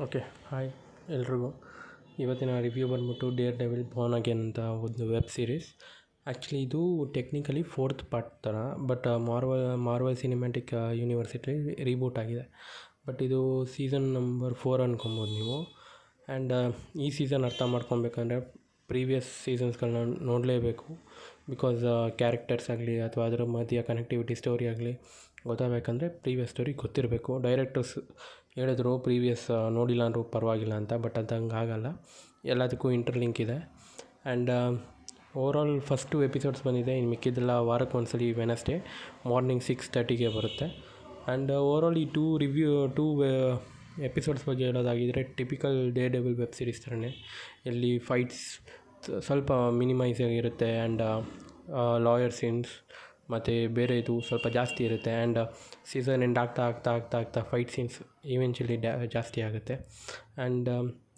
Okay, hi ಎಲ್ರಿಗೂ. ಇವತ್ತಿನ review ಬಂದ್ಬಿಟ್ಟು ಡೇರ್ ಡೆವಿಲ್ ಬಾರ್ನ್ ಅಗೇನ್ ಅಂತ ಒಂದು ವೆಬ್ ಸೀರೀಸ್. ಆ್ಯಕ್ಚುಲಿ ಇದು ಟೆಕ್ನಿಕಲಿ 4th ಪಾರ್ಟ್ ಥರ, but marvel cinematic university reboot ಆಗಿದೆ. ಬಟ್ ಇದು ಸೀಸನ್ ನಂಬರ್ 4 ಅಂದ್ಕೊಬೋದು ನೀವು. ಆ್ಯಂಡ್ ಈ ಸೀಸನ್ ಅರ್ಥ ಮಾಡ್ಕೊಬೇಕಂದ್ರೆ ಪ್ರೀವಿಯಸ್ ಸೀಸನ್ಸ್ಗಳನ್ನ ನೋಡಲೇಬೇಕು. ಬಿಕಾಸ್ ಕ್ಯಾರೆಕ್ಟರ್ಸ್ ಆಗಲಿ ಅಥವಾ ಅದರ ಮಧ್ಯ ಕನೆಕ್ಟಿವಿಟಿ ಸ್ಟೋರಿ ಆಗಲಿ ಗೊತ್ತಾಗಬೇಕಂದ್ರೆ ಪ್ರೀವಿಯಸ್ ಸ್ಟೋರಿ ಗೊತ್ತಿರಬೇಕು. ಡೈರೆಕ್ಟರ್ಸ್ ಹೇಳಿದ್ರು ಪ್ರೀವಿಯಸ್ ನೋಡಿಲ್ಲ ಅಂದರೂ ಪರವಾಗಿಲ್ಲ ಅಂತ, ಬಟ್ ಅದು ಹಂಗೆ ಆಗಲ್ಲ, ಎಲ್ಲದಕ್ಕೂ ಇಂಟರ್ಲಿಂಕ್ ಇದೆ. ಆ್ಯಂಡ್ ಓವರಾಲ್ ಫಸ್ಟ್ 2 ಎಪಿಸೋಡ್ಸ್ ಬಂದಿದೆ. ಇನ್ನು ಮಿಕ್ಕಿದ್ದೆಲ್ಲ ವಾರಕ್ಕೆ ಒಂದ್ಸಲಿ ವೆನಸ್ಡೇ ಮಾರ್ನಿಂಗ್ 6:30ಗೆ ಬರುತ್ತೆ. ಆ್ಯಂಡ್ ಓವರಾಲ್ ಈ 2 ಎಪಿಸೋಡ್ಸ್ ಬಗ್ಗೆ ಹೇಳೋದಾಗಿದ್ದರೆ typical dare devil web series ಥರನೇ, ಎಲ್ಲಿ ಫೈಟ್ಸ್ ಸ್ವಲ್ಪ ಮಿನಿಮೈಸ್ ಆಗಿರುತ್ತೆ. ಆ್ಯಂಡ್ ಲಾಯರ್ ಸೀನ್ಸ್ ಮತ್ತು ಬೇರೆ ಇದು ಸ್ವಲ್ಪ ಜಾಸ್ತಿ ಇರುತ್ತೆ. ಆ್ಯಂಡ್ ಸೀಸನ್ ಎಂಡ್ ಆಗ್ತಾ ಫೈಟ್ ಸೀನ್ಸ್ ಇವೆಂಚುಲಿ ಜಾಸ್ತಿ ಆಗುತ್ತೆ. And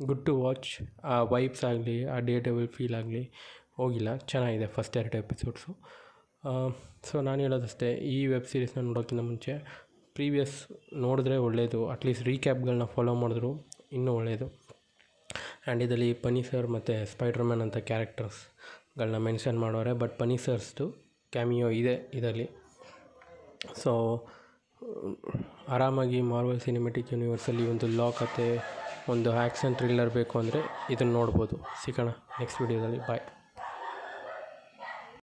good to watch. ಆ ವೈಬ್ಸ್ ಆಗಲಿ, ಆ ಡೇರ್ ಡೆವಿಲ್ ಫೀಲ್ ಆಗಲಿ ಹೋಗಿಲ್ಲ, ಚೆನ್ನಾಗಿದೆ ಫಸ್ಟ್ 2 ಎಪಿಸೋಡ್ಸು. ಸೊ ನಾನು ಹೇಳೋದಷ್ಟೇ, ಈ ವೆಬ್ ಸೀರೀಸ್ನ ನೋಡೋಕ್ಕಿಂತ ಮುಂಚೆ ಪ್ರೀವಿಯಸ್ ನೋಡಿದ್ರೆ ಒಳ್ಳೆಯದು. ಅಟ್ಲೀಸ್ಟ್ ರೀಕ್ಯಾಪ್ಗಳನ್ನ ಫಾಲೋ ಮಾಡಿದ್ರು ಇನ್ನೂ ಒಳ್ಳೆಯದು. ಆ್ಯಂಡ್ ಇದರಲ್ಲಿ ಪನಿ ಸರ್ ಮತ್ತು ಸ್ಪೈಡರ್ ಮ್ಯಾನ್ ಅಂತ ಕ್ಯಾರೆಕ್ಟರ್ಸ್ಗಳನ್ನ ಮೆನ್ಷನ್ ಮಾಡೋರೆ, ಬಟ್ ಪನಿ ಸರ್ಸ್ದು ಕ್ಯಾಮಿಯೋ ಇದೆ ಇದರಲ್ಲಿ. ಸೊ ಆರಾಮಾಗಿ ಮಾರ್ವಲ್ ಸಿನಿಮ್ಯಾಟಿಕ್ ಯೂನಿವರ್ಸಲ್ಲಿ ಒಂದು ಲಾ ಕತೆ, ಒಂದು ಆ್ಯಕ್ಷನ್ ಥ್ರಿಲ್ಲರ್ ಬೇಕು ಅಂದರೆ ಇದನ್ನು ನೋಡ್ಬೋದು. ಸಿಗೋಣ ನೆಕ್ಸ್ಟ್ ವೀಡಿಯೋದಲ್ಲಿ. ಬಾಯ್.